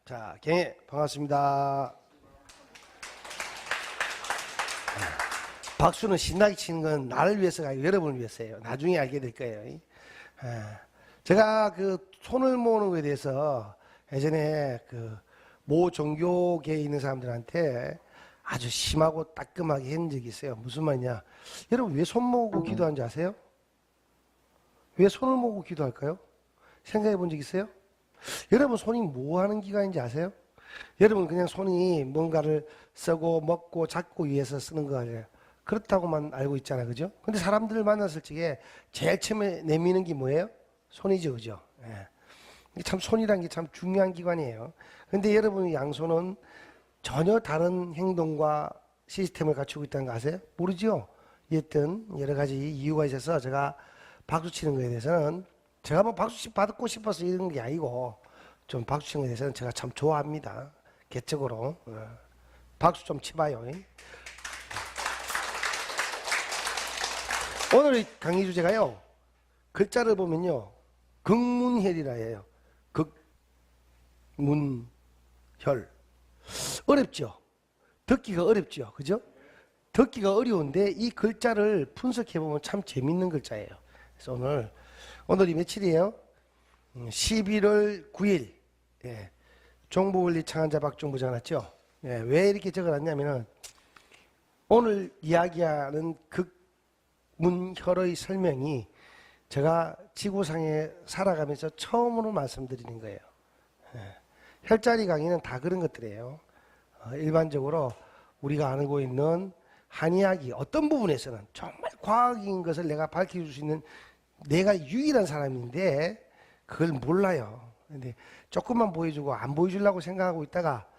자, 경혜 반갑습니다. 박수는 신나게 치는 건 나를 위해서가 아니고 여러분을 위해서예요. 나중에 알게 될 거예요. 제가 그 손을 모으는 것에 대해서 예전에 그 모 종교계에 있는 사람들한테 아주 심하고 따끔하게 한 적이 있어요. 무슨 말이냐? 여러분 왜 손 모으고 기도하는지 아세요? 왜 손을 모으고 기도할까요? 생각해 본 적 있어요? 여러분 손이 뭐 하는 기관인지 아세요? 여러분 그냥 손이 뭔가를 쓰고 먹고 잡고 위해서 쓰는 거 아니에요? 그렇다고만 알고 있잖아요. 그죠? 근데 사람들을 만났을 적에 제일 처음에 내미는 게 뭐예요? 손이죠. 그죠? 예. 참 손이란 게 참 중요한 기관이에요. 근데 여러분의 양손은 전혀 다른 행동과 시스템을 갖추고 있다는 거 아세요? 모르죠? 어쨌든 여러 가지 이유가 있어서 제가 박수 치는 거에 대해서는 제가 뭐 박수 받고 싶어서 이런 게 아니고 좀 박수 치는 거에 대해서는 제가 참 좋아합니다. 개적으로. 박수 좀 치봐요. 오늘 강의 주제가요. 글자를 보면요. 극문혈이라 해요. 극문혈. 어렵죠? 듣기가 어렵죠? 그죠? 듣기가 어려운데 이 글자를 분석해보면 참 재밌는 글자예요. 그래서 오늘이 며칠이에요? 11월 9일. 예. 종부원리 창안자 박종부 적어놨죠? 예. 왜 이렇게 적어놨냐면은 오늘 이야기하는 극문혈의 설명이 제가 지구상에 살아가면서 처음으로 말씀드리는 거예요. 예. 혈자리 강의는 다 그런 것들이에요. 일반적으로 우리가 알고 있는 한의학이 어떤 부분에서는 정말 과학인 것을 내가 밝혀줄 수 있는 내가 유일한 사람인데 그걸 몰라요. 근데 조금만 보여주고 안 보여주려고 생각하고 있다가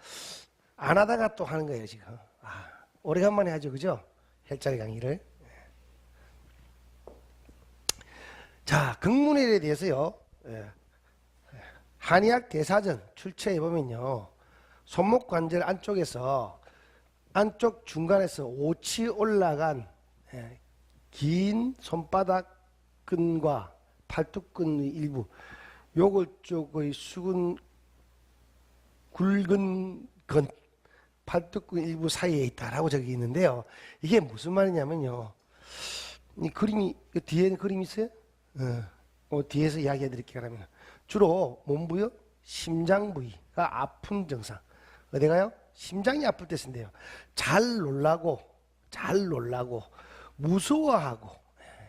안 하다가 또 하는 거예요 지금. 오래간만에 하죠. 그죠? 혈자리 강의를. 자, 극문혈에 대해서요. 한의학 대사전 출처에 보면요. 손목 관절 안쪽에서 안쪽 중간에서 옷이 올라간 긴 손바닥 끈과 팔뚝근의 일부 요걸 쪽의 수근 굵은 근 팔뚝근 일부 사이에 있다라고 적혀 있는데요. 이게 무슨 말이냐면요. 이 그림이 뒤에 그림 있어요? 뒤에서 이야기해 드릴게요. 그러면 주로 몸 부여 심장 부위가 아픈 증상. 어디가요? 심장이 아플 때 쓴대요. 잘 놀라고 무서워하고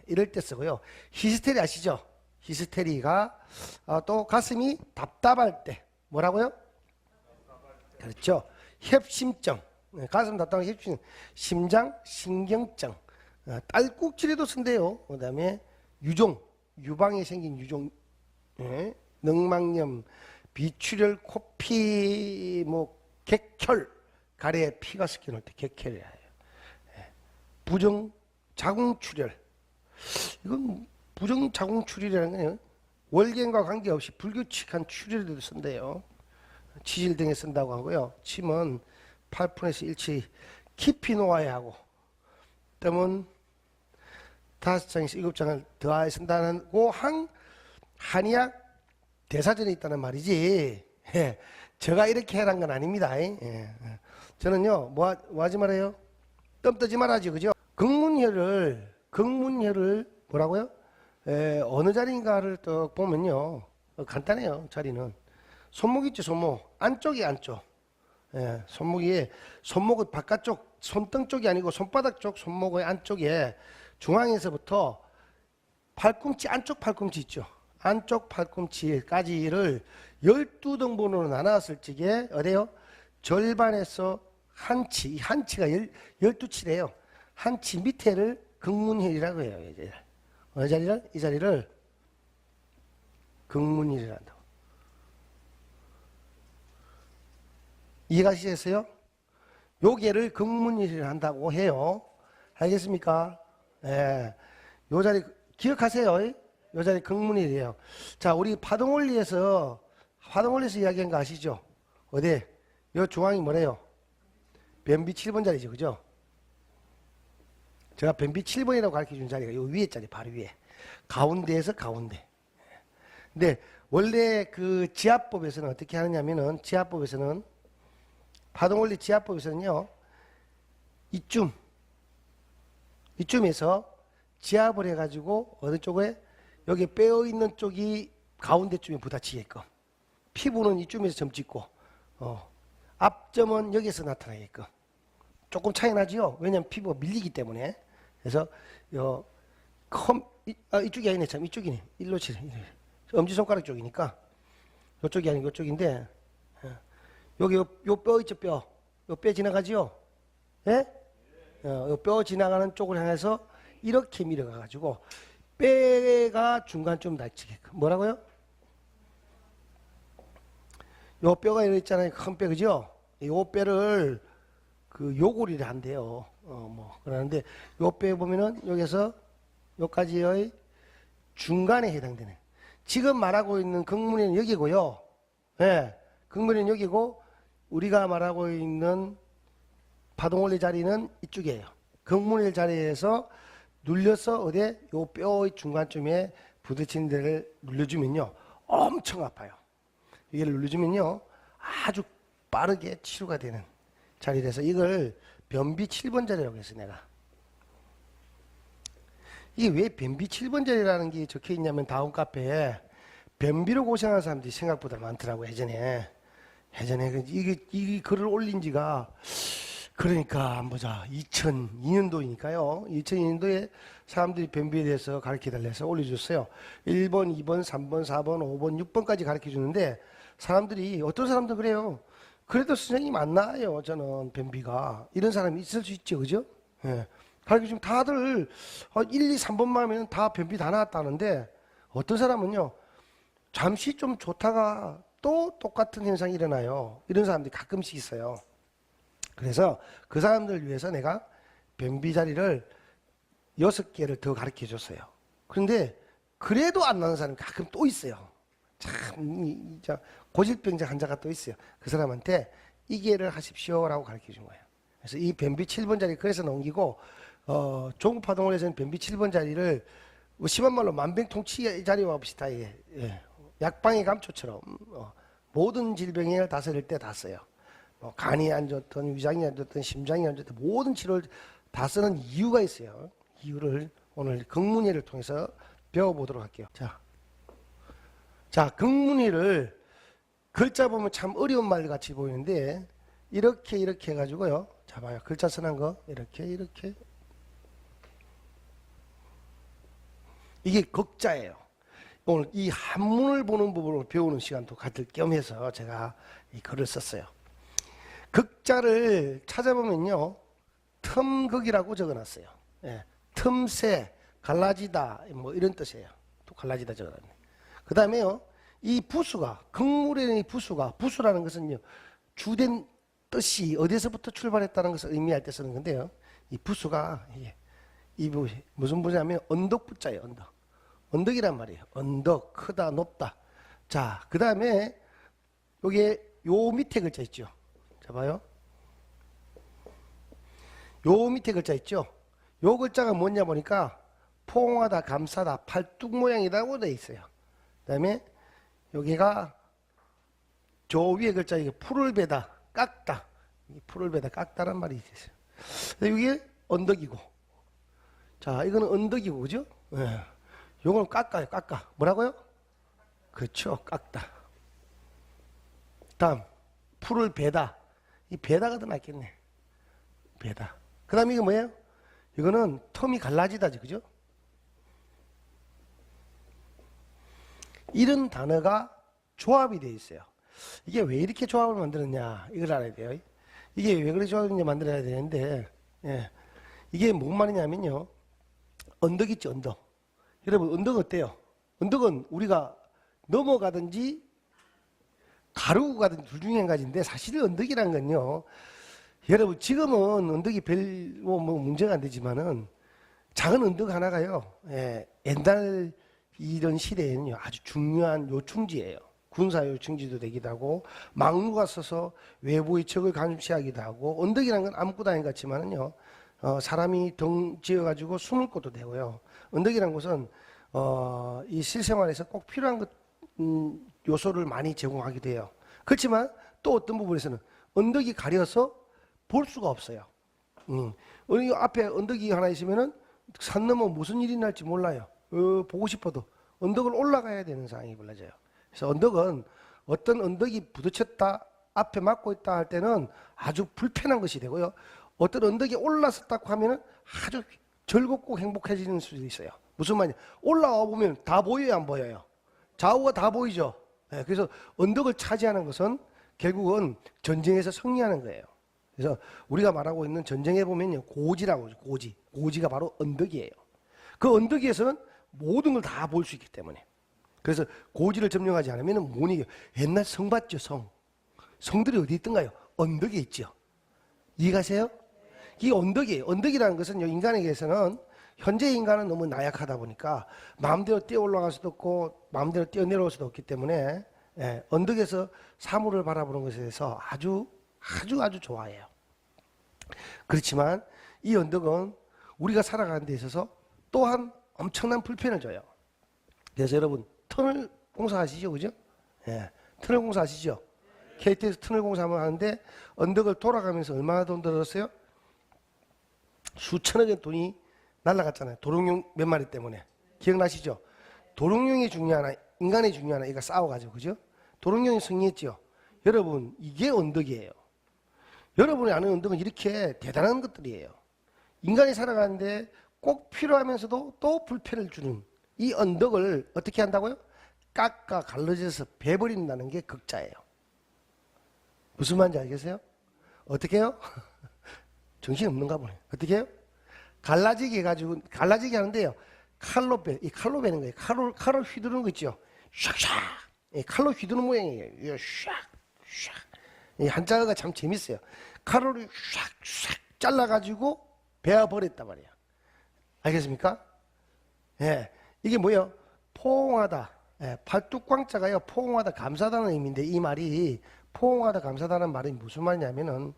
이럴 때 쓰고요. 히스테리 아시죠? 히스테리가 또 가슴이 답답할 때 뭐라고요? 그렇죠. 협심증, 가슴 답답한 협심증, 심장 신경증, 딸꾹질에도 쓴대요. 그 다음에 유종, 유방에 생긴 유종, 늑막염, 비출혈, 코피, 객혈, 가래에 피가 섞여 놓을 때 객혈이라 해요. 부정 자궁출혈. 이건 부정 자궁출혈이라는 거예요. 월경과 관계없이 불규칙한 출혈에도 쓴대요. 치질 등에 쓴다고 하고요. 침은 8분에서 1치 깊이 놓아야 하고, 뜸은 5장에서 7장을 더하여 쓴다는 한의학 대사전에 있다는 말이지. 제가 이렇게 해란 건 아닙니다. 저는요, 뭐 하지 말아요? 뜸 뜨지 말아야죠. 그죠? 극문혈을 뭐라고요? 어느 자리인가를 또 보면요. 간단해요. 자리는. 손목 있죠, 손목. 안쪽이 안쪽. 손목은 바깥쪽, 손등 쪽이 아니고 손바닥 쪽 손목의 안쪽에 중앙에서부터 팔꿈치, 안쪽 팔꿈치 있죠. 안쪽 팔꿈치까지를 12등분으로 나눴을 적에 어디요? 절반에서 한치, 한치가 12치래요. 한치 밑에를 극문혈이라고 해요. 어느 자리를? 이 자리를 극문혈이라고 한다고. 이해가 되셨어요? 요게를 극문혈이라고 한다고 해요. 알겠습니까? 요 자리 기억하세요. 요 자리 극문혈이에요. 자, 우리 파동원리에서 이야기한 거 아시죠? 어디? 요 중앙이 뭐래요? 변비 7번 자리죠. 그죠? 제가 변비 7번이라고 가르쳐 준 자리가 요 위에 자리, 바로 위에. 가운데에서 가운데. 근데 원래 그 지압법에서는 어떻게 하느냐면은, 지압법에서는, 파동원리 지압법에서는요, 이쯤에서 지압을 해가지고 어느 쪽에, 여기 빼어 있는 쪽이 가운데쯤에 부딪히게끔, 피부는 이쯤에서 점 찍고, 앞점은 여기서 나타나게끔. 조금 차이 나지요? 왜냐면 피부가 밀리기 때문에. 그래서 이쪽이 아니네. 참 이쪽이네. 일로 치네. 엄지손가락 쪽이니까 이쪽이 아니고 이쪽인데, 여기 요 뼈 있죠? 요 뼈 지나가지요? 예? 요 뼈 지나가는 쪽을 향해서 이렇게 밀어가 가지고 뼈가 중간쯤 닿치게끔. 뭐라고요? 요 뼈가 이렇게 있잖아요. 큰 뼈, 그죠? 요 뼈를 그 요고리를 한대요. 그러는데 요 뼈 보면은 여기서 요까지의 중간에 해당되는. 지금 말하고 있는 극문이는 여기고요. 예. 극문이는 여기고, 우리가 말하고 있는 파동원리 자리는 이쪽이에요. 극문일 자리에서 눌려서 어디에 요 뼈의 중간쯤에 부딪히는 데를 눌러주면요, 엄청 아파요. 이걸 눌러주면요, 아주 빠르게 치료가 되는 자리라서 이걸 변비 7번 자리라고 했어요, 내가. 이게 왜 변비 7번 자리라는 게 적혀 있냐면, 다음 카페에 변비로 고생하는 사람들이 생각보다 많더라고요, 예전에. 이 글을 올린 지가, 그러니까 한번 보자, 2002년도이니까요. 2002년도에 사람들이 변비에 대해서 가르쳐 달래서 올려줬어요. 1번, 2번, 3번, 4번, 5번, 6번까지 가르쳐 주는데, 사람들이, 어떤 사람도 그래요. 그래도 선생님 안 나아요, 저는 변비가. 이런 사람이 있을 수 있죠, 그죠? 예. 가르쳐 주면 다들 1, 2, 3번만 하면 다 변비 다 나았다는데, 어떤 사람은요, 잠시 좀 좋다가 또 똑같은 현상이 일어나요. 이런 사람들이 가끔씩 있어요. 그래서 그 사람들을 위해서 내가 변비 자리를 6개를 더 가르쳐 줬어요. 그런데 그래도 안 나는 사람이 가끔 또 있어요. 참, 고질병자 환자가 또 있어요. 그 사람한테 이 개를 하십시오라고 가르쳐 준 거예요. 그래서 이 변비 7번 자리 그래서 넘기고, 종구파동원에서는 변비 7번 자리를 심한 말로 만병통치 자리와 비슷하게, 약방의 감초처럼 모든 질병을 다스릴 때 다 써요. 간이 안 좋든 위장이 안 좋든 심장이 안 좋든 모든 치료를 다 쓰는 이유가 있어요. 이유를 오늘 극문의를 통해서 배워보도록 할게요. 자, 극문의를 글자 보면 참 어려운 말 같이 보이는데, 이렇게 해가지고요. 자, 봐요. 글자 써놓은 거 이렇게. 이게 극자예요. 오늘 이 한문을 보는 법으로 배우는 시간도 가질 겸해서 제가 이 글을 썼어요. 극자를 찾아보면요, 틈극이라고 적어놨어요. 예, 틈새, 갈라지다, 뭐 이런 뜻이에요. 또 갈라지다 적어놨네. 그 다음에요, 이 부수가, 극물에 있는 이 부수라는 것은요, 주된 뜻이 어디서부터 출발했다는 것을 의미할 때 쓰는 건데요. 이 부수가, 이 무슨 부냐면 언덕부자예요, 언덕. 언덕이란 말이에요. 언덕, 크다, 높다. 자, 그 다음에 요게 요 밑에 글자 있죠. 자, 봐요. 요 밑에 글자 있죠. 요 글자가 뭐냐 보니까 포옹하다, 감싸다, 팔뚝 모양이라고 되어 있어요. 그 다음에 여기가 저 위에 글자 이게 풀을 베다, 깎다. 풀을 베다, 깎다란 말이 있어요. 이게 언덕이고. 자, 이거는 언덕이고, 그죠? 예. 요거는 깎아요, 깎아. 뭐라고요? 그렇죠, 깎다. 다음, 풀을 베다. 이 베다가 더 낫겠네. 베다. 그 다음에 이거 뭐예요? 이거는 텀이 갈라지다지, 그죠? 이런 단어가 조합이 되어 있어요. 이게 왜 이렇게 조합을 만들었냐, 이걸 알아야 돼요. 이게 왜 그렇게 조합을 만들어야 되는데, 이게 뭔 말이냐면요. 언덕 있죠, 언덕. 여러분, 언덕 어때요? 언덕은 우리가 넘어가든지 가르고 가든지 둘 중에 한 가지인데, 사실 언덕이라는 건요, 여러분, 지금은 언덕이 별 뭐 문제가 안 되지만은 작은 언덕 하나가요, 옛날 이런 시대에는요, 아주 중요한 요충지예요. 군사 요충지도 되기도 하고, 망루가 서서 외부의 적을 감시하기도 하고, 언덕이라는 건 아무것도 아닌 것 같지만은요, 사람이 덩 지어가지고 숨을 곳도 되고요. 언덕이라는 것은 이 실생활에서 꼭 필요한 것 요소를 많이 제공하기도 해요. 그렇지만 또 어떤 부분에서는 언덕이 가려서 볼 수가 없어요. 우리 앞에 언덕이 하나 있으면은 산 넘어 무슨 일이 날지 몰라요. 보고 싶어도 언덕을 올라가야 되는 상황이 벌어져요. 그래서 언덕은 어떤 언덕이 부딪혔다, 앞에 막고 있다 할 때는 아주 불편한 것이 되고요. 어떤 언덕이 올라섰다고 하면은 아주 즐겁고 행복해지는 수도 있어요. 무슨 말이냐? 올라와 보면 다 보여요, 안 보여요? 좌우가 다 보이죠. 네, 그래서 언덕을 차지하는 것은 결국은 전쟁에서 승리하는 거예요. 그래서 우리가 말하고 있는 전쟁에 보면요, 고지라고 하죠. 고지가 바로 언덕이에요. 그 언덕 위에서는 모든 걸 다 볼 수 있기 때문에. 그래서 고지를 점령하지 않으면 못 이겨요. 옛날 성 봤죠, 성. 성들이 어디 있던가요? 언덕에 있죠. 이해가세요? 이 언덕이에요. 언덕이라는 것은 인간에게서는 현재 인간은 너무 나약하다 보니까 마음대로 뛰어 올라갈 수도 없고 마음대로 뛰어 내려올 수도 없기 때문에 언덕에서 사물을 바라보는 것에 대해서 아주 좋아해요. 그렇지만 이 언덕은 우리가 살아가는 데 있어서 또한 엄청난 불편을 줘요. 그래서 여러분 터널 공사하시죠, 그죠? 터널 공사하시죠? KTX 터널 공사하면 하는데 언덕을 돌아가면서 얼마나 돈 들었어요? 수천억의 돈이 날라갔잖아요. 도롱뇽 몇 마리 때문에. 기억나시죠? 도롱뇽이 중요하나 인간이 중요하나 이거 싸워가지고, 그죠? 도롱뇽이 승리했죠. 여러분 이게 언덕이에요. 여러분이 아는 언덕은 이렇게 대단한 것들이에요. 인간이 살아가는데 꼭 필요하면서도 또 불편을 주는 이 언덕을 어떻게 한다고요? 깎아 갈라져서 베버린다는 게 극자예요. 무슨 말인지 알겠어요? 어떻게 해요? 정신 없는가 보네. 어떻게 해요? 갈라지게 해가지고, 갈라지게 하는데요. 칼로 베는 거예요. 칼을 휘두르는 거 있죠? 샥샥! 칼로 휘두르는 모양이에요. 샥! 샥! 한자가 참 재밌어요. 칼로 샥! 잘라가지고 베어버렸단 말이에요. 알겠습니까? 예. 이게 뭐예요? 포옹하다. 팔뚝광자가요, 포옹하다, 감사하다는 의미인데, 이 말이, 포옹하다, 감사하다는 말이 무슨 말이냐면은,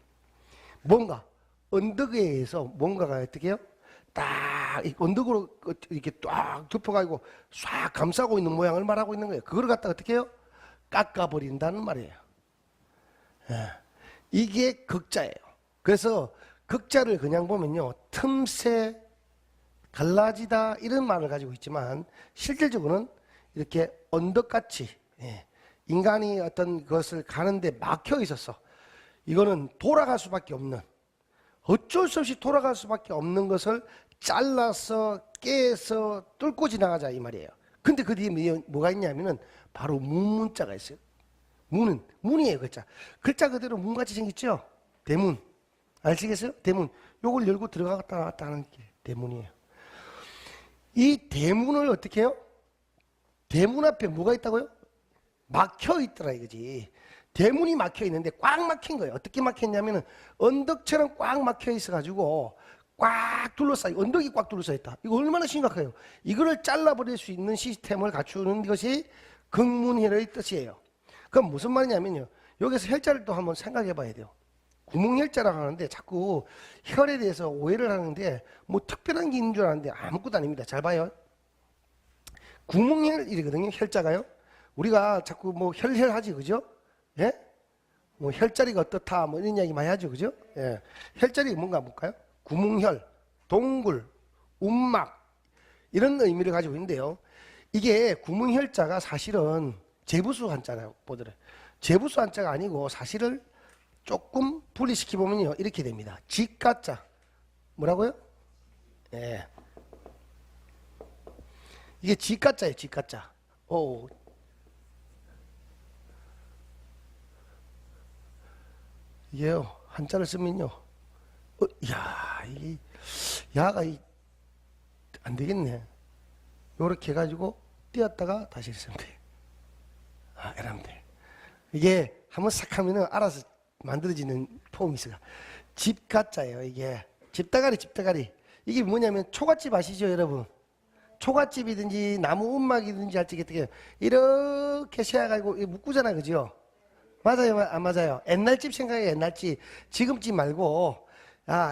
뭔가, 언덕에 의해서 뭔가가 어떻게 해요? 딱, 언덕으로 이렇게 딱 덮어가지고 싹 감싸고 있는 모양을 말하고 있는 거예요. 그걸 갖다 어떻게 해요? 깎아버린다는 말이에요. 이게 극자예요. 그래서 극자를 그냥 보면요, 틈새, 갈라지다 이런 말을 가지고 있지만 실질적으로는 이렇게 언덕같이 인간이 어떤 것을 가는데 막혀 있었어. 이거는 돌아갈 수밖에 없는, 어쩔 수 없이 돌아갈 수밖에 없는 것을 잘라서 깨서 뚫고 지나가자 이 말이에요. 근데 그 뒤에 뭐가 있냐면은 바로 문자가 있어요. 문이에요. 글자 그대로 문같이 생겼죠. 대문 아시겠어요? 대문. 요걸 열고 들어갔다 나왔다 하는 게 대문이에요. 이 대문을 어떻게 해요? 대문 앞에 뭐가 있다고요? 막혀 있더라 이거지. 대문이 막혀 있는데 꽉 막힌 거예요. 어떻게 막혔냐면은 언덕처럼 꽉 막혀 있어가지고 꽉 둘러싸여, 언덕이 꽉 둘러싸여 있다. 이거 얼마나 심각해요. 이거를 잘라버릴 수 있는 시스템을 갖추는 것이 극문혈의 뜻이에요. 그럼 무슨 말이냐면요, 여기서 혈자를 또 한번 생각해 봐야 돼요. 구멍혈자라고 하는데 자꾸 혈에 대해서 오해를 하는데 뭐 특별한 게 있는 줄 아는데 아무것도 아닙니다. 잘 봐요. 구멍혈이거든요. 혈자가요. 우리가 자꾸 뭐 혈혈하지, 그죠? 예? 뭐 혈자리가 어떻다 뭐 이런 이야기 많이 하죠, 그죠? 예. 혈자리가 뭔가 볼까요? 구멍혈, 동굴, 움막 이런 의미를 가지고 있는데요. 이게 구멍혈자가 사실은 제부수 한자라고 보더라고요. 제부수 한자가 아니고 사실을 조금 분리시켜 보면요 이렇게 됩니다. 직가자 뭐라고요? 예. 이게 직가자예요. 직가자. 오. 이게요 한자를 쓰면요, 야, 이 야가 안 되겠네. 요렇게 해가지고 띄었다가 다시 쓰면 돼. 이러면 돼. 이게 한번 싹 하면은 알아서 만들어지는 폼이 있어요. 집가자예요. 이게 집다가리. 이게 뭐냐면 초가집 아시죠, 여러분? 초가집이든지 나무 움막이든지 할 때 어떻게 이렇게 세워가지고 묶고잖아, 그죠? 맞아요, 안 맞아요? 옛날 집 생각해. 옛날 집. 지금 집 말고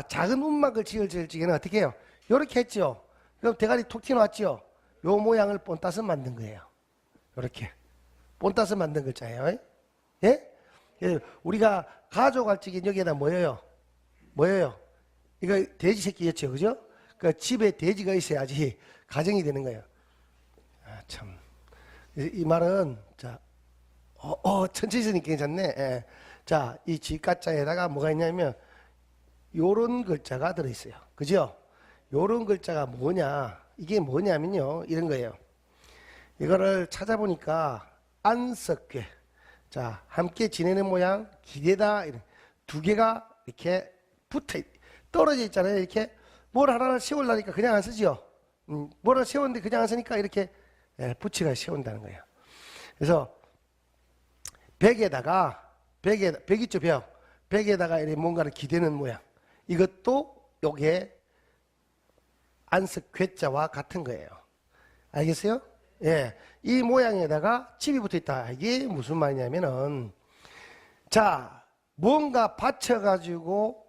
작은 움막을 지을 적에는 어떻게 해요? 요렇게 했죠. 그럼 대가리 톡 튀어나왔죠. 요 모양을 본따서 만든 거예요. 요렇게. 본 따서 만든 글자예요. 예? 우리가 가족할 적에 여기에다 뭐예요? 뭐예요? 이거 돼지 새끼였죠, 그죠? 그러니까 집에 돼지가 있어야지 가정이 되는 거예요. 아, 참. 이 말은, 자, 천천히 쓰니까 괜찮네. 예. 자, 이 지가자에다가 뭐가 있냐면, 요런 글자가 들어있어요. 그죠? 요런 글자가 뭐냐? 이게 뭐냐면요. 이런 거예요. 이거를 찾아보니까, 안석괴. 자, 함께 지내는 모양, 기대다. 이런 두 개가 이렇게 떨어져 있잖아요. 이렇게 뭘 하나를 세우려니까 그냥 안 쓰지요. 뭐를 세웠는데 그냥 안 쓰니까 이렇게 붙이가 세운다는 거예요. 그래서 벽에다가 벽 있죠, 벽에다가 이렇게 뭔가를 기대는 모양. 이것도 요게 안석괴자와 같은 거예요. 알겠어요? 예. 이 모양에다가 집이 붙어 있다. 이게 무슨 말이냐면은, 자, 뭔가가 받쳐가지고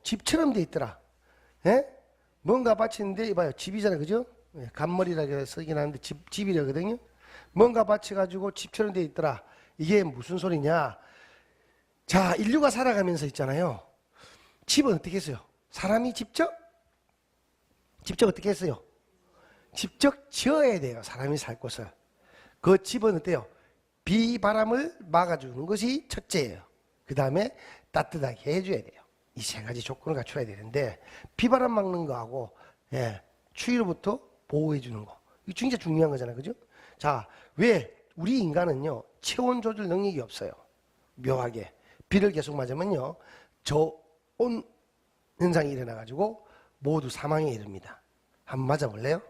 집처럼 돼 있더라. 예? 뭔가 받치는데, 이봐요. 집이잖아요. 그죠? 예, 간머리라고 쓰긴 하는데 집이라거든요. 뭔가 받쳐가지고 집처럼 돼 있더라. 이게 무슨 소리냐? 자, 인류가 살아가면서 있잖아요. 집은 어떻게 했어요? 사람이 직접 어떻게 했어요? 직접 지어야 돼요. 사람이 살 곳을. 그 집은 어때요? 비바람을 막아주는 것이 첫째예요. 그 다음에 따뜻하게 해줘야 돼요. 이 세 가지 조건을 갖춰야 되는데, 비바람 막는 거하고, 추위로부터 보호해주는 거. 이거 진짜 중요한 거잖아요. 그죠? 자, 왜? 우리 인간은요, 체온 조절 능력이 없어요. 묘하게. 비를 계속 맞으면요, 저온 현상이 일어나가지고 모두 사망에 이릅니다. 한번 맞아볼래요?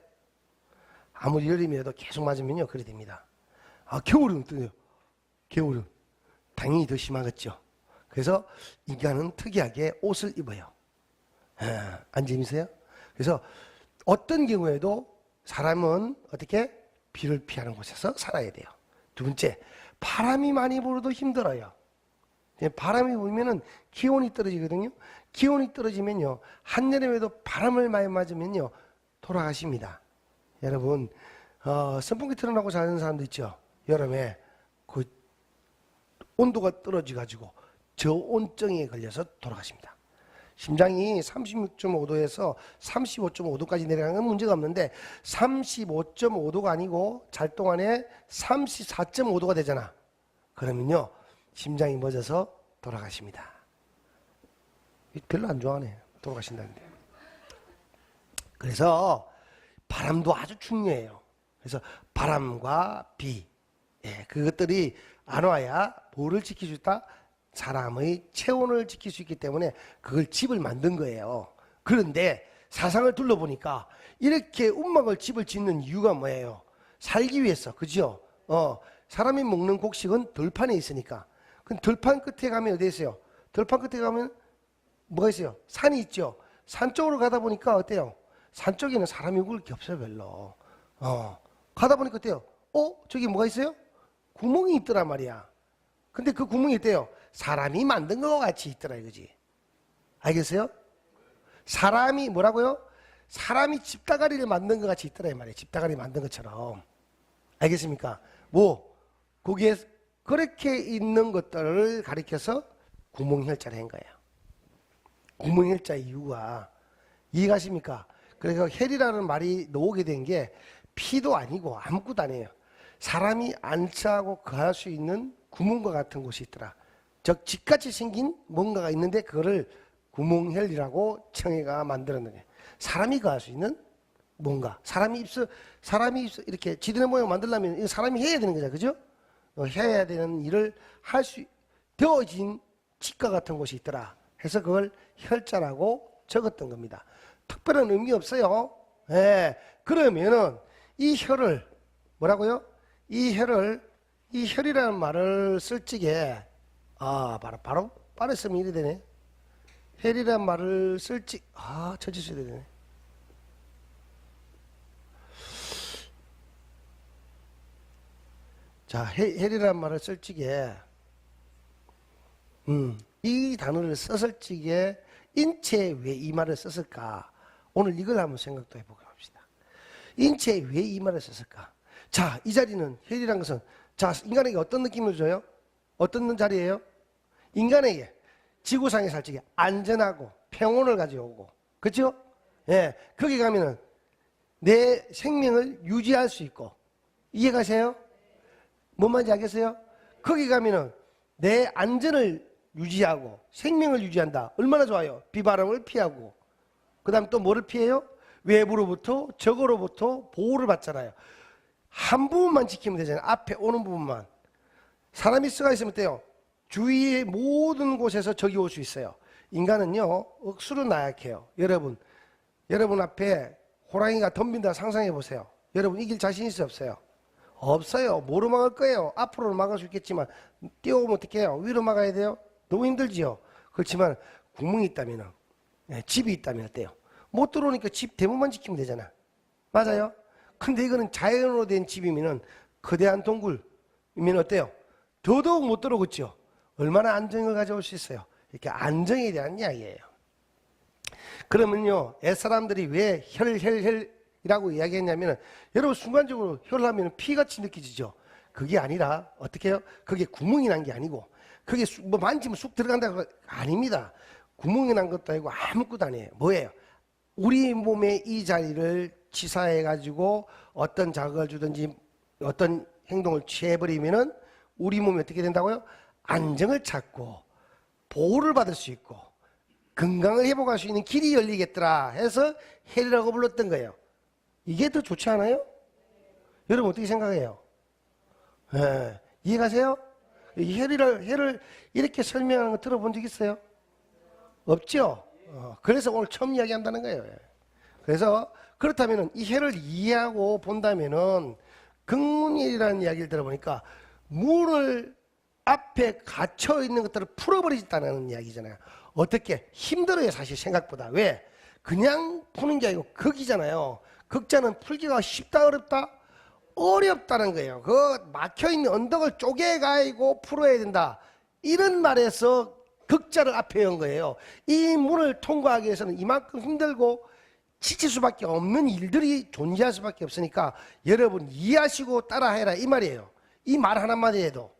아무리 여름이라도 계속 맞으면요, 그래 됩니다. 아, 겨울은 어떠세요? 겨울은 당연히 더 심하겠죠. 그래서 인간은 특이하게 옷을 입어요. 안 재밌어요? 그래서 어떤 경우에도 사람은 어떻게? 비를 피하는 곳에서 살아야 돼요. 두 번째, 바람이 많이 불어도 힘들어요. 바람이 불면은 기온이 떨어지거든요. 기온이 떨어지면요, 한여름에도 바람을 많이 맞으면요, 돌아가십니다. 여러분, 선풍기 틀어놓고 자는 사람도 있죠. 여름에 그 온도가 떨어져가지고 저온증에 걸려서 돌아가십니다. 심장이 36.5도에서 35.5도까지 내려가는 건 문제가 없는데, 35.5도가 아니고 잘 동안에 34.5도가 되잖아. 그러면요, 심장이 멎어서 돌아가십니다. 별로 안 좋아하네, 돌아가신다는데. 그래서 바람도 아주 중요해요. 그래서 바람과 비, 그것들이 안 와야 뭐를 지킬 수 있다? 사람의 체온을 지킬 수 있기 때문에 그걸 집을 만든 거예요. 그런데 사상을 둘러보니까 이렇게 운막을 집을 짓는 이유가 뭐예요? 살기 위해서, 그죠? 사람이 먹는 곡식은 들판에 있으니까. 그럼 들판 끝에 가면 어디 있어요? 들판 끝에 가면 뭐가 있어요? 산이 있죠. 산 쪽으로 가다 보니까 어때요? 산 쪽에는 사람이 묵을 게 없어요, 별로. 가다 보니까 어때요? 저기 뭐가 있어요? 구멍이 있더란 말이야. 근데 그 구멍이 어때요? 사람이 만든 것과 같이 있더라, 이거지. 알겠어요? 사람이 뭐라고요? 사람이 집다가리를 만든 것 같이 있더라, 이 말이에요. 집다가리 만든 것처럼. 알겠습니까? 거기에 그렇게 있는 것들을 가리켜서 구멍혈자를 한 거예요. 구멍혈자의 이유가 이해가십니까? 그래서 혈이라는 말이 나오게 된 게 피도 아니고 아무것도 아니에요. 사람이 안치하고 거할 수 있는 구멍과 같은 곳이 있더라. 즉 집같이 생긴 뭔가가 있는데 그거를 구멍혈이라고 청해가 만들었는 거예요. 사람이 거할 수 있는 뭔가. 사람이 이렇게 지드는 모양을 만들려면 사람이 해야 되는 거죠. 그죠? 해야 되는 일을 할 수 되어진 집과 같은 곳이 있더라. 해서 그걸 혈자라고 적었던 겁니다. 특별한 의미 없어요. 그러면은 이 혈을 뭐라고요? 이 혈이라는 말을 쓸 적에 바로 쓰면 이래 되네. 혈이라는 말을 쓸 적 천천히 써야 되네. 자, 혈이라는 말을 쓸 적에 이 단어를 썼을 적에 인체에 왜 이 말을 썼을까? 오늘 이걸 한번 생각도 해보고 합시다. 인체에 왜 이 말을 썼을까? 자, 이 자리는 혈이란 것은 자, 인간에게 어떤 느낌을 줘요? 어떤 자리예요? 인간에게 지구상에 살 적에 안전하고 평온을 가져오고, 그렇죠? 예, 거기 가면은 내 생명을 유지할 수 있고, 이해가세요? 뭔 말인지 알겠어요? 거기 가면은 내 안전을 유지하고 생명을 유지한다. 얼마나 좋아요? 비바람을 피하고, 그 다음 또 뭐를 피해요? 외부로부터 적으로부터 보호를 받잖아요. 한 부분만 지키면 되잖아요. 앞에 오는 부분만. 사람이 쓰가 있으면 돼요. 주위의 모든 곳에서 적이 올 수 있어요. 인간은요, 억수로 나약해요. 여러분 앞에 호랑이가 덤빈다 상상해 보세요. 여러분 이길 자신 있어요, 없어요? 없어요. 뭐로 막을 거예요? 앞으로는 막을 수 있겠지만 뛰어오면 어떻게 해요? 위로 막아야 돼요? 너무 힘들지요. 그렇지만 구멍이 있다면, 집이 있다면 어때요? 못 들어오니까 집 대문만 지키면 되잖아. 맞아요? 근데 이거는 자연으로 된 집이면은 거대한 동굴이면 어때요? 더더욱 못 들어오겠죠. 얼마나 안정을 가져올 수 있어요? 이렇게 안정에 대한 이야기예요. 그러면요, 옛사람들이 왜 혈이라고 이야기했냐면, 여러분 순간적으로 혈을 하면 피같이 느껴지죠. 그게 아니라 어떻게 해요? 그게 구멍이 난 게 아니고, 그게 뭐 만지면 쑥 들어간다고 아닙니다. 구멍이 난 것도 아니고 아무것도 아니에요. 뭐예요? 우리 몸의 이 자리를 치사해 가지고 어떤 자극을 주든지 어떤 행동을 취해버리면은 우리 몸이 어떻게 된다고요? 안정을 찾고 보호를 받을 수 있고 건강을 회복할 수 있는 길이 열리겠더라 해서 헬이라고 불렀던 거예요. 이게 더 좋지 않아요? 여러분 어떻게 생각해요? 예, 이해가세요? 이 헬을 이렇게 설명하는 거 들어본 적 있어요? 없죠? 그래서 오늘 처음 이야기한다는 거예요. 그래서 그렇다면 이 헬을 이해하고 본다면은 긍문일이라는 이야기를 들어보니까 물을 앞에 갇혀 있는 것들을 풀어버리겠다는 이야기잖아요. 어떻게? 힘들어요, 사실 생각보다. 왜? 그냥 푸는 게 아니고 극이잖아요. 극자는 풀기가 쉽다, 어렵다? 어렵다는 거예요. 그 막혀있는 언덕을 쪼개가지고 풀어야 된다. 이런 말에서 극자를 앞에 연 거예요. 이 문을 통과하기 위해서는 이만큼 힘들고 지칠 수밖에 없는 일들이 존재할 수밖에 없으니까 여러분 이해하시고 따라해라 이 말이에요. 이 말 하나마디에도.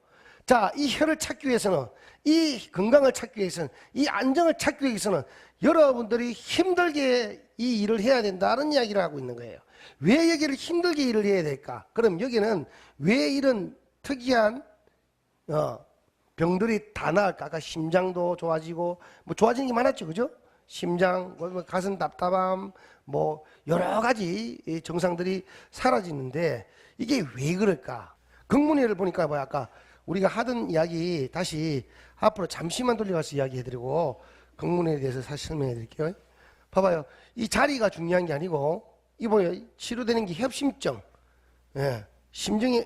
자, 이 혈을 찾기 위해서는, 이 건강을 찾기 위해서는, 이 안정을 찾기 위해서는 여러분들이 힘들게 이 일을 해야 된다는 이야기를 하고 있는 거예요. 왜 여기를 힘들게 일을 해야 될까? 그럼 여기는 왜 이런 특이한 병들이 다 나을까? 아까 심장도 좋아지고 뭐 좋아지는 게 많았죠, 그죠? 심장, 뭐 가슴 답답함, 뭐 여러 가지 증상들이 사라지는데 이게 왜 그럴까? 긍문회를 보니까 뭐 아까 우리가 하던 이야기 다시 앞으로 잠시만 돌려가서 이야기해드리고 긍문회에 대해서 다시 설명해드릴게요. 봐봐요, 이 자리가 중요한 게 아니고 이번에 치료되는 게 협심증, 예, 심장에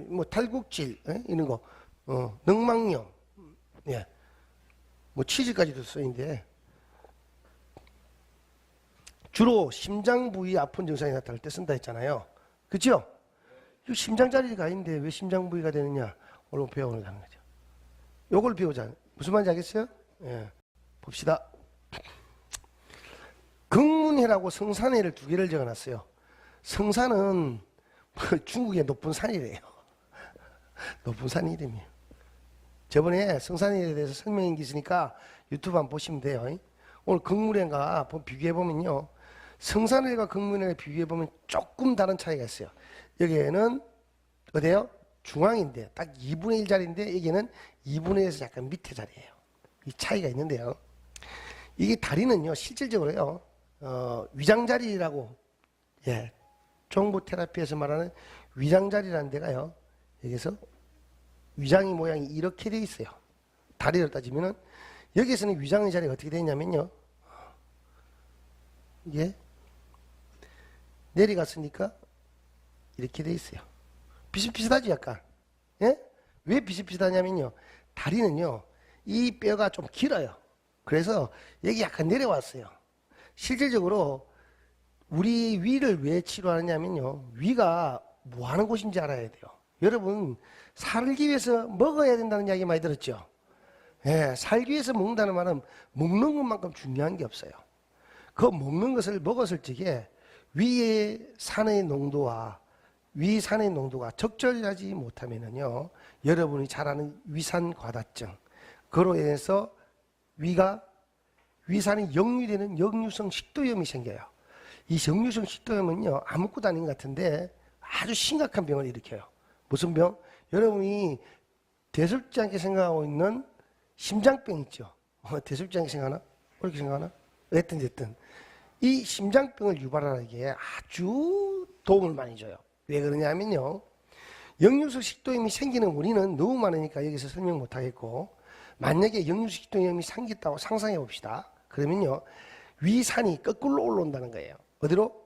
뭐 탈국질, 예? 이런 거, 늑망염, 예, 뭐 치질까지도 쓰이는데 주로 심장 부위 아픈 증상이 나타날 때 쓴다 했잖아요. 그렇죠? 이 심장 자리가 아닌데 왜 심장 부위가 되느냐? 오늘 배워보는 거죠. 요걸 배우자. 무슨 말인지 알겠어요? 예, 봅시다. 긍문회라고 성산회를 두 개를 적어놨어요. 성산은 중국의 높은 산이래요. 높은 산 이름이에요. 저번에 성산회에 대해서 설명한 게 있으니까 유튜브 한번 보시면 돼요. 오늘 긍문회가 비교해보면요, 성산회과 긍문회를 비교해보면 조금 다른 차이가 있어요. 여기에는 어디에요? 중앙인데 딱 2분의 1 자리인데 여기는 2분의 1에서 약간 밑에 자리예요. 이 차이가 있는데요, 이게 다리는요 실질적으로요 위장자리라고, 예, 정보 테라피에서 말하는 위장자리라는 데가요, 여기서 위장의 모양이 이렇게 돼 있어요. 다리를 따지면은 여기서는 위장의 자리가 어떻게 되냐면요, 이게 내려갔으니까 이렇게 돼 있어요. 비슷비슷하지 약간. 예? 왜 비슷비슷하냐면요, 다리는요 이 뼈가 좀 길어요. 그래서 여기 약간 내려왔어요. 실질적으로 우리 위를 왜 치료하느냐면요, 위가 뭐 하는 곳인지 알아야 돼요. 여러분 살기 위해서 먹어야 된다는 이야기 많이 들었죠? 예, 살기 위해서 먹는다는 말은 먹는 것만큼 중요한 게 없어요. 그 먹는 것을 먹었을 적에 위에 산의 농도와 위산의 농도가 적절하지 못하면은요, 여러분이 잘 아는 위산 과다증, 그로 인해서 위산이 역류되는 역류성 식도염이 생겨요. 이 역류성 식도염은요, 아무것도 아닌 것 같은데 아주 심각한 병을 일으켜요. 무슨 병? 여러분이 대수롭지 않게 생각하고 있는 심장병 있죠. 대수롭지 않게 생각하나? 그렇게 생각하나? 어쨌든 이 심장병을 유발하기에 아주 도움을 많이 줘요. 왜 그러냐면요, 역류성 식도염이 생기는 원인은 너무 많으니까 여기서 설명 못 하겠고, 만약에 역류성 식도염이 생겼다고 상상해 봅시다. 그러면요, 위산이 거꾸로 올라온다는 거예요. 어디로?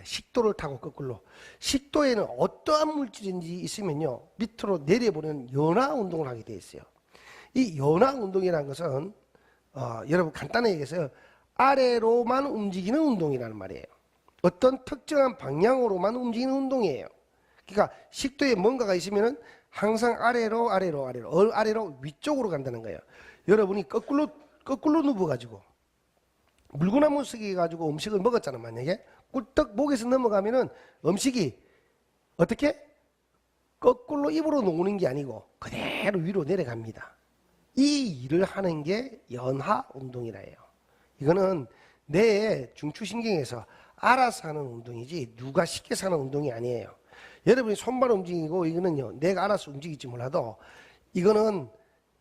식도를 타고 거꾸로. 식도에는 어떠한 물질인지 있으면요, 밑으로 내려보는 연화 운동을 하게 되어 있어요. 이 연화 운동이라는 것은 여러분 간단하게 얘기해서 아래로만 움직이는 운동이라는 말이에요. 어떤 특정한 방향으로만 움직이는 운동이에요. 그러니까 식도에 뭔가가 있으면은 항상 아래로 위쪽으로 간다는 거예요. 여러분이 거꾸로 누워가지고 물구나무 쓰기 가지고 음식을 먹었잖아. 만약에 꿀떡 목에서 넘어가면은 음식이 어떻게 거꾸로 입으로 녹는 게 아니고 그대로 위로 내려갑니다. 이 일을 하는 게 연하 운동이라 해요. 이거는 뇌의 중추신경에서 알아서 하는 운동이지 누가 시켜서 하는 운동이 아니에요. 여러분이 손발 움직이고 이거는요, 내가 알아서 움직일지 몰라도 이거는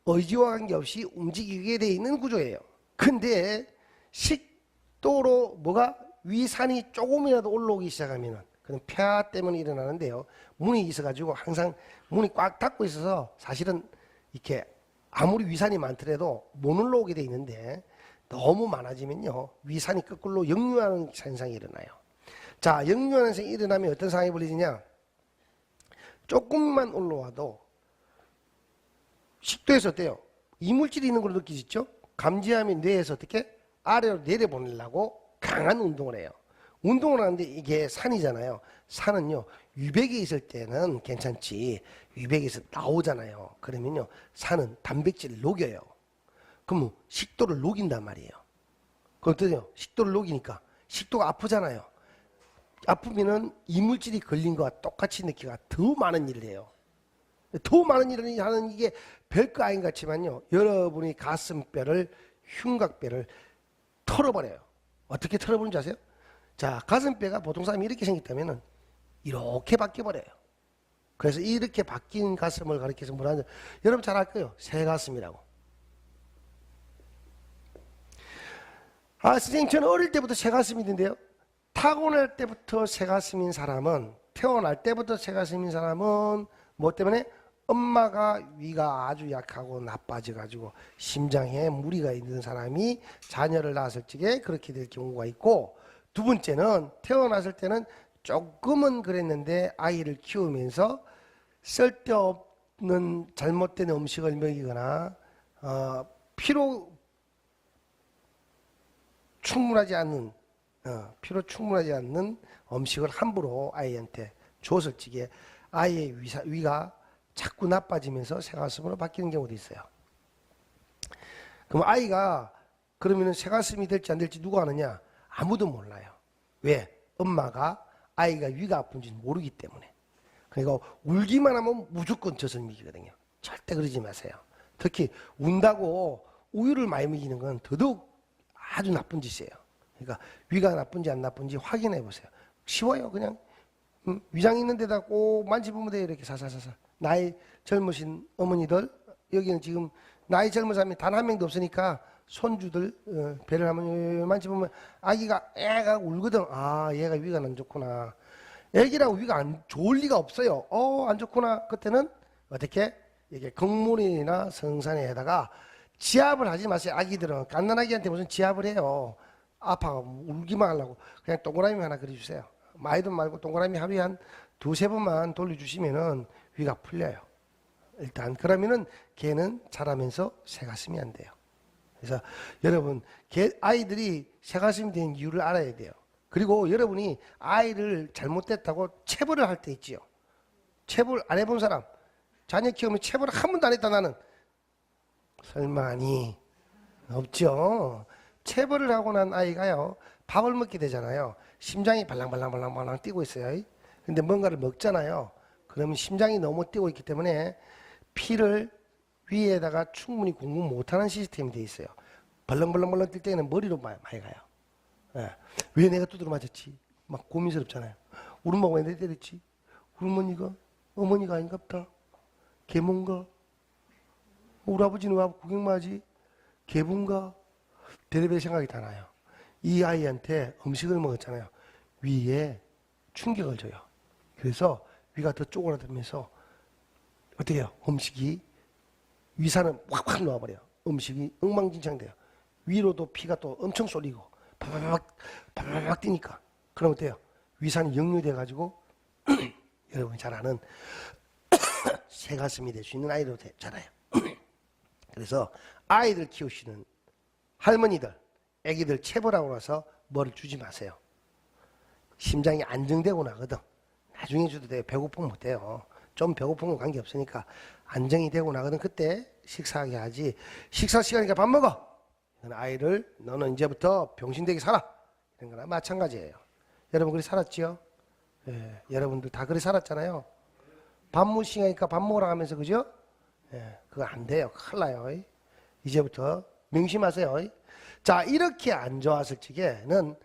의지와 관계없이 움직이게 돼 있는 구조예요. 근데 식도로 뭐가 위산이 조금이라도 올라오기 시작하면은 그건 폐하 때문에 일어나는데요. 문이 있어가지고 항상 문이 꽉 닫고 있어서 사실은 이렇게 아무리 위산이 많더라도 못 올라오게 돼 있는데 너무 많아지면요, 위산이 거꾸로 역류하는 현상이 일어나요. 자, 역류하는 현상이 일어나면 어떤 상황이 벌어지냐? 조금만 올라와도 식도에서 어때요? 이물질이 있는 걸 느끼시죠? 감지하면 뇌에서 어떻게? 아래로 내려보내려고 강한 운동을 해요. 운동을 하는데 이게 산이잖아요. 산은요, 위백이 있을 때는 괜찮지, 위백에서 나오잖아요. 그러면요, 산은 단백질을 녹여요. 그럼 식도를 녹인단 말이에요. 그럼 어떠세요? 식도를 녹이니까 식도가 아프잖아요. 아프면은 이물질이 걸린 거와 똑같이 느끼가 더 많은 일을 해요. 더 많은 일을 하는 이게 별거 아닌 것 같지만요, 여러분이 가슴뼈를, 흉곽뼈를 털어버려요. 어떻게 털어버리는지 아세요? 자, 가슴뼈가 보통 사람이 이렇게 생겼다면은 이렇게 바뀌어버려요. 그래서 이렇게 바뀐 가슴을 가리켜서 뭐라 하는지 여러분 잘 알 거예요. 새 가슴이라고. 선생님, 저는 어릴 때부터 새 가슴이 있는데요. 타고날 때부터 새 가슴인 사람은, 태어날 때부터 새 가슴인 사람은 뭐 때문에? 엄마가 위가 아주 약하고 나빠져가지고 심장에 무리가 있는 사람이 자녀를 낳았을 적에 그렇게 될 경우가 있고, 두 번째는 태어났을 때는 조금은 그랬는데 아이를 키우면서 쓸데없는 잘못된 음식을 먹이거나 피로 충분하지 않는 음식을 함부로 아이한테 줬을 적에 아이의 위가 자꾸 나빠지면서 새가슴으로 바뀌는 경우도 있어요. 그럼 아이가 그러면 새가슴이 될지 안 될지 누가 아느냐? 아무도 몰라요. 왜? 엄마가 아이가 위가 아픈지 모르기 때문에. 그러니까 울기만 하면 무조건 젖을 먹이거든요. 절대 그러지 마세요. 특히 운다고 우유를 많이 먹이는 건 더더욱 아주 나쁜 짓이에요. 그러니까 위가 나쁜지 안 나쁜지 확인해 보세요. 쉬워요. 그냥 위장 있는 데다 꼭 만져보면 돼요. 이렇게 사사사사. 나이 젊으신 어머니들, 여기는 지금 나이 젊은 사람이 단 한 명도 없으니까 손주들 배를 한번 만져보면 애가 울거든. 아, 얘가 위가 안 좋구나. 애기라고 위가 안 좋을 리가 없어요. 안 좋구나. 그때는 어떻게? 이게 곡물이나 성산에다가 지압을 하지 마세요. 아기들은 갓난아기한테 무슨 지압을 해요. 아파가 울기만 하려고 그냥 동그라미 하나 그려주세요. 많이 돈 말고 동그라미 하루에 한 두세 번만 돌려주시면은 위가 풀려요. 일단 그러면은 걔는 자라면서 새가슴이 안 돼요. 그래서 여러분, 아이들이 새가슴이 된 이유를 알아야 돼요. 그리고 여러분이 아이를 잘못됐다고 체벌을 할 때 있지요. 체벌 안 해본 사람, 자녀 키우면 체벌을 한 번도 안 했다. 나는 설마니 없죠. 체벌을 하고 난 아이가요, 밥을 먹게 되잖아요. 심장이 발랑발랑발랑발랑 뛰고 있어요. 근데 뭔가를 먹잖아요. 그러면 심장이 너무 뛰고 있기 때문에 피를 위에다가 충분히 공급 못하는 시스템이 돼 있어요. 벌렁벌렁벌렁 뛸 때는 머리로 많이 가요. 예. 왜 내가 두드려 맞았지? 막 고민스럽잖아요. 우리 엄마가 왜 내 때렸지? 우리 어머니가 아닌가 보다. 개몬가? 우리 아버지는 왜 구경만 하지? 개분가? 대대별 생각이 다 나요. 이 아이한테 음식을 먹었잖아요. 위에 충격을 줘요. 그래서 위가 더 쪼그라들면서 어떻게 해요? 음식이 위산을 확확 놓아버려요. 음식이 엉망진창돼요. 위로도 피가 또 엄청 쏠리고 바바박 뛰니까. 그럼 어때요? 위산이 역류돼 가지고 여러분이 잘 아는 새가슴이 될 수 있는 아이로 자라요. 그래서 아이들 키우시는 할머니들, 애기들 체벌하고 나서 뭐를 주지 마세요. 심장이 안정되고 나거든. 나중에 줘도 돼요. 배고프면 못 돼요. 좀 배고픈 건 관계없으니까 안정이 되고 나거든. 그때 식사하게 하지. 식사 시간이니까 밥 먹어. 이건 아이를 너는 이제부터 병신되게 살아. 이런 거나 마찬가지예요. 여러분 그리 살았지요? 예, 여러분들 다 그리 살았잖아요. 밥 먹을 시간이니까 밥 먹으라 하면서 그죠? 예, 그거 안 돼요. 큰일 나요. 이제부터 명심하세요. 자, 이렇게 안 좋았을 적에는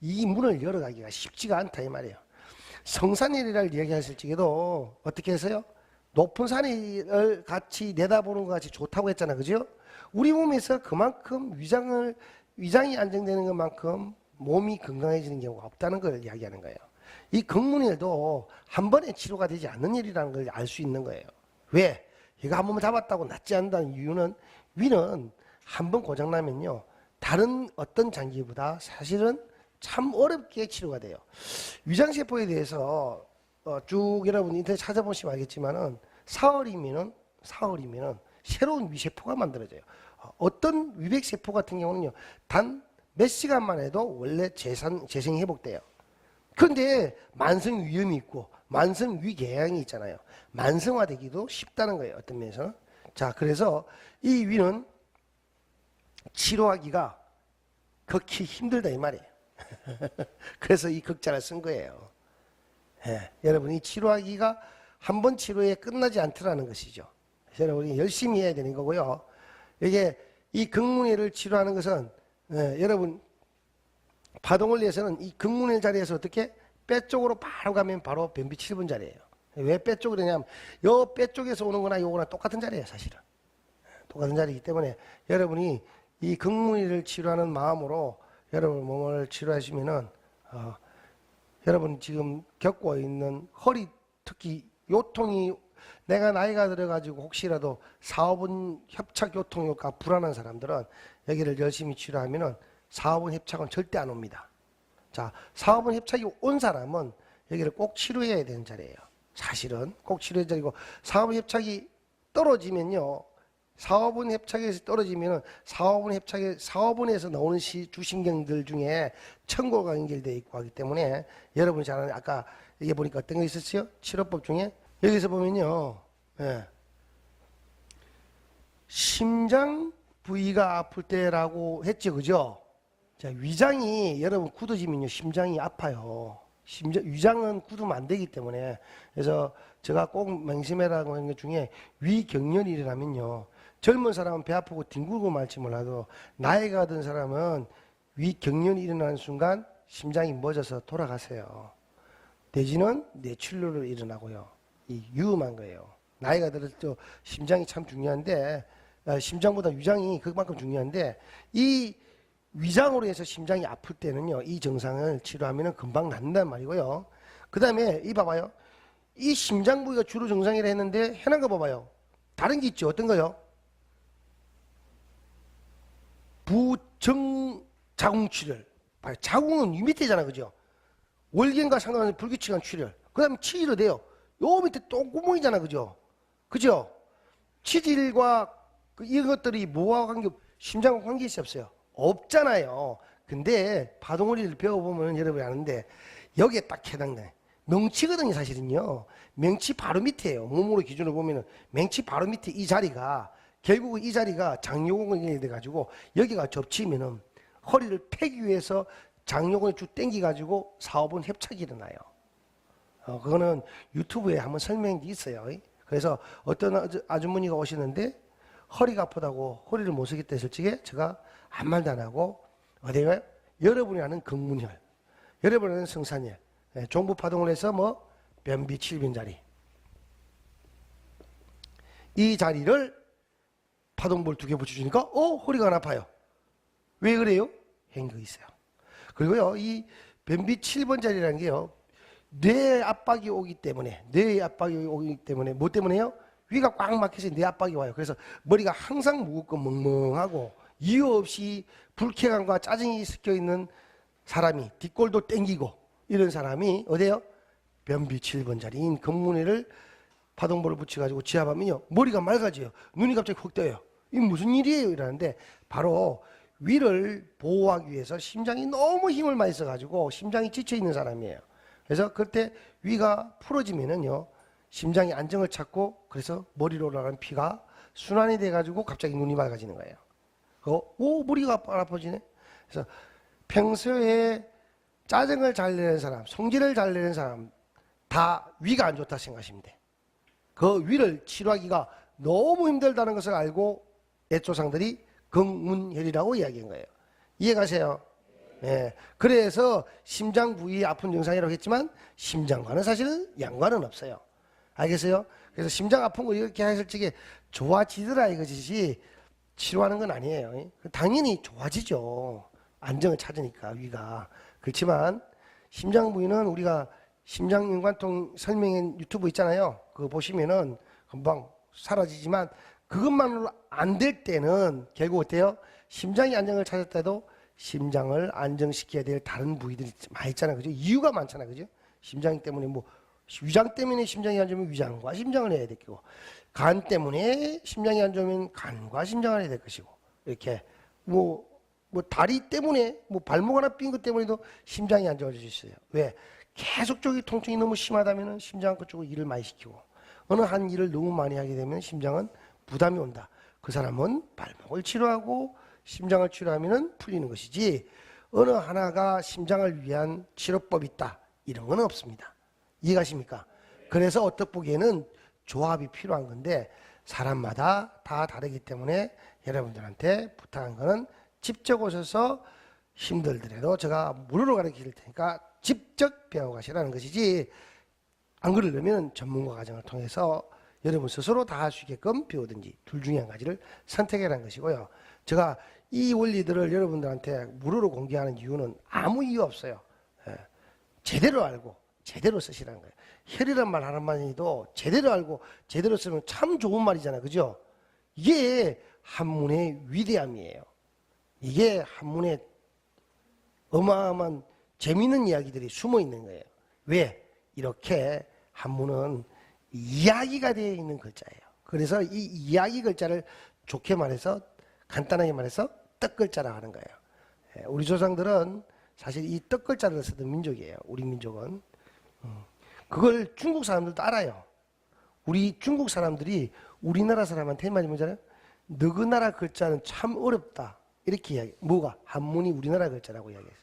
이 문을 열어가기가 쉽지가 않다 이 말이에요. 성산일이라를 이야기했을 적에도 어떻게 해서요? 높은 산을 같이 내다보는 것 같이 좋다고 했잖아, 그죠? 우리 몸에서 그만큼 위장이 안정되는 것만큼 몸이 건강해지는 경우가 없다는 걸 이야기하는 거예요. 이 극문일도 한 번에 치료가 되지 않는 일이라는 걸 알 수 있는 거예요. 왜? 얘가 한 번 잡았다고 낫지 않는다는 이유는 위는 한 번 고장나면요, 다른 어떤 장기보다 사실은 참 어렵게 치료가 돼요. 위장세포에 대해서 쭉 여러분 인터넷 찾아보시면 알겠지만은 사흘이면은 새로운 위세포가 만들어져요. 어떤 위백세포 같은 경우는요, 단 몇 시간만 해도 원래 재생이 회복돼요. 그런데 만성 위염이 있고 만성 위궤양이 있잖아요. 만성화되기도 쉽다는 거예요. 어떤 면에서는. 자, 그래서 이 위는 치료하기가 극히 힘들다 이 말이에요. 그래서 이 극자를 쓴 거예요. 예, 여러분이 치료하기가 한 번 치료에 끝나지 않더라는 것이죠. 여러분이 열심히 해야 되는 거고요. 이게 이 극문회를 치료하는 것은 여러분 파동원리에서는 이 극문회 자리에서 어떻게 뼈 쪽으로 바로 가면 바로 변비 7분 자리예요. 왜 뼈 쪽으로 되냐면 요 뼈 쪽에서 오는 거나 요거나 똑같은 자리예요. 사실은 똑같은 자리이기 때문에 여러분이 이 극문회를 치료하는 마음으로 여러분 몸을 치료하시면은 여러분 지금 겪고 있는 허리 특히 요통이 내가 나이가 들어가지고 혹시라도 사업은 협착 요통효과 불안한 사람들은 여기를 열심히 치료하면은 사업은 협착은 절대 안 옵니다. 자, 사업은 협착이 온 사람은 여기를 꼭 치료해야 되는 자리예요. 사실은 꼭 치료해야 되는 자리고 사업은 협착이 떨어지면요. 사업은 협착에서 떨어지면은 사업원에서 나오는 주신경들 중에 청골과 연결되어 있고 하기 때문에 여러분이 잘 아는 아까 이게 보니까 어떤 거 있었어요? 치료법 중에 여기서 보면요, 예. 심장 부위가 아플 때라고 했죠, 그죠? 자, 위장이 여러분 굳어지면요 심장이 아파요. 위장은 굳으면 안 되기 때문에 그래서 제가 꼭 명심해라고 하는 것 중에 위경련이 일어나면요. 젊은 사람은 배 아프고 뒹굴고 말지 몰라도 나이가 든 사람은 위경련이 일어나는 순간 심장이 멎어서 돌아가세요. 내지는 뇌출혈로 일어나고요. 이 위험한 거예요. 나이가 들어서 또 심장이 참 중요한데 심장보다 위장이 그만큼 중요한데 이 위장으로 해서 심장이 아플 때는요. 이 증상을 치료하면 금방 낫는단 말이고요. 그 다음에 이 봐봐요. 이 심장 부위가 주로 증상이라 했는데 해난 거 봐봐요. 다른 게 있죠. 어떤 거요? 부정자궁출혈. 자궁은 이 밑에잖아, 그죠? 월경과 상관없이 불규칙한 출혈. 그 다음에 치질도 돼요. 요 밑에 똥구멍이잖아, 그죠? 그죠? 치질과 이런 것들이 뭐와 관계, 심장과 관계 있어 없어요? 없잖아요. 근데 파동원리를 배워보면 여러분이 아는데 여기에 딱 해당돼. 명치거든요, 사실은요. 명치 바로 밑에예요. 몸으로 기준으로 보면은 명치 바로 밑에 이 자리가 결국은 이 자리가 장요근이 돼가지고 여기가 접치면은 허리를 펴기 위해서 장요근이 쭉 당겨가지고 사업은 협착이 일어나요. 그거는 유튜브에 한번 설명이 있어요. 그래서 어떤 아주머니가 오시는데 허리가 아프다고 허리를 못 쓰겠다 했을 적에 제가 아무 말도 안 하고 어디가 여러분이 아는 긍문혈, 여러분이 아는 성산혈, 종부 파동을 해서 뭐 변비 7빈 자리, 이 자리를 파동볼 2개 붙여주니까 허리가 안 아파요. 왜 그래요? 행거 있어요. 그리고요, 이 변비 7번 자리라는 게요, 뇌 압박이 오기 때문에, 뭐 때문에요? 위가 꽉 막혀서 뇌 압박이 와요. 그래서 머리가 항상 무겁고 멍멍하고 이유 없이 불쾌감과 짜증이 섞여 있는 사람이, 뒷골도 땡기고 이런 사람이 어디에요? 변비 7번 자리인 금문회를 파동볼을 붙여가지고 지압하면요, 머리가 맑아져요. 눈이 갑자기 확 떠요. 이게 무슨 일이에요? 이러는데 바로 위를 보호하기 위해서 심장이 너무 힘을 많이 써가지고 심장이 지쳐있는 사람이에요. 그래서 그때 위가 풀어지면은요, 심장이 안정을 찾고 그래서 머리로 올라가는 피가 순환이 돼가지고 갑자기 눈이 맑아지는 거예요. 머리가 아파지네. 그래서 평소에 짜증을 잘 내는 사람, 성질을 잘 내는 사람 다 위가 안 좋다 생각하시면 돼. 그 위를 치료하기가 너무 힘들다는 것을 알고 옛조상들이 긍문혈이라고 이야기한 거예요. 이해가세요? 네. 그래서 심장 부위 아픈 증상이라고 했지만 심장과는 사실은 연관은 없어요. 알겠어요? 그래서 심장 아픈 거 이렇게 했을 적에 좋아지더라 이것이지 치료하는 건 아니에요. 당연히 좋아지죠. 안정을 찾으니까 위가. 그렇지만 심장 부위는 우리가 심장인관통 설명인 유튜브 있잖아요. 그거 보시면은 금방 사라지지만 그것만으로 안 될 때는 결국 어때요? 심장이 안정을 찾았다도 심장을 안정시켜야 될 다른 부위들이 많이 있잖아요. 그죠? 이유가 많잖아요. 그죠? 심장 때문에 뭐 위장 때문에 심장이 안 좋으면 위장과 심장을 해야 될 거고, 간 때문에 심장이 안 좋으면 간과 심장을 해야 될 것이고, 이렇게 뭐 다리 때문에 뭐 발목 하나 삔 것 때문에도 심장이 안 좋아질 수 있어요. 왜? 계속적인 통증이 너무 심하다면 심장 그쪽으로 일을 많이 시키고, 어느 한 일을 너무 많이 하게 되면 심장은 부담이 온다. 그 사람은 발목을 치료하고 심장을 치료하면 풀리는 것이지, 어느 하나가 심장을 위한 치료법이 있다 이런 건 없습니다. 이해가십니까? 그래서 어떻게 보기에는 조합이 필요한 건데 사람마다 다 다르기 때문에 여러분들한테 부탁한 거는 직접 오셔서 힘들더라도 제가 무료로 가르칠 테니까 직접 배워가시라는 것이지, 안 그러려면 전문가 과정을 통해서 여러분 스스로 다 할 수 있게끔 배우든지 둘 중에 한 가지를 선택해라는 것이고요. 제가 이 원리들을 여러분들한테 무료로 공개하는 이유는 아무 이유 없어요. 제대로 알고 제대로 쓰시라는 거예요. 혈이란 말 하나만이도 제대로 알고 제대로 쓰면 참 좋은 말이잖아요. 그죠? 이게 한문의 위대함이에요. 이게 한문의 어마어마한 재미있는 이야기들이 숨어 있는 거예요. 왜? 이렇게 한문은 이야기가 되어 있는 글자예요. 그래서 이 이야기 글자를 좋게 말해서, 간단하게 말해서 떡글자라고 하는 거예요. 우리 조상들은 사실 이 떡글자를 쓰던 민족이에요. 우리 민족은. 그걸 중국 사람들도 알아요. 우리 중국 사람들이 우리나라 사람한테 말이 뭐잖아요. 너그 나라 글자는 참 어렵다 이렇게 이야기. 뭐가? 한문이 우리나라 글자라고 이야기했어요.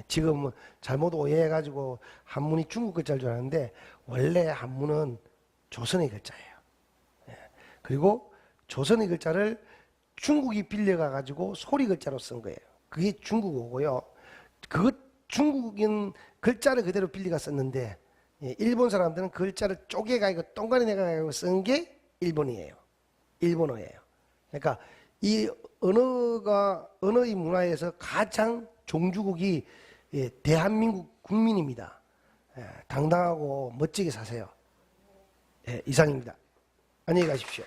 지금은 잘못 오해해가지고 한문이 중국 글자인 줄 아는데 원래 한문은 조선의 글자예요. 그리고 조선의 글자를 중국이 빌려가가지고 소리 글자로 쓴 거예요. 그게 중국어고요. 그 중국인 글자를 그대로 빌려가 썼는데 일본 사람들은 그 글자를 쪼개가지고 동그라미 내가지고 쓴 게 일본이에요. 일본어예요. 그러니까 이 언어의 문화에서 가장 종주국이 대한민국 국민입니다. 당당하고 멋지게 사세요. 이상입니다. 안녕히 가십시오.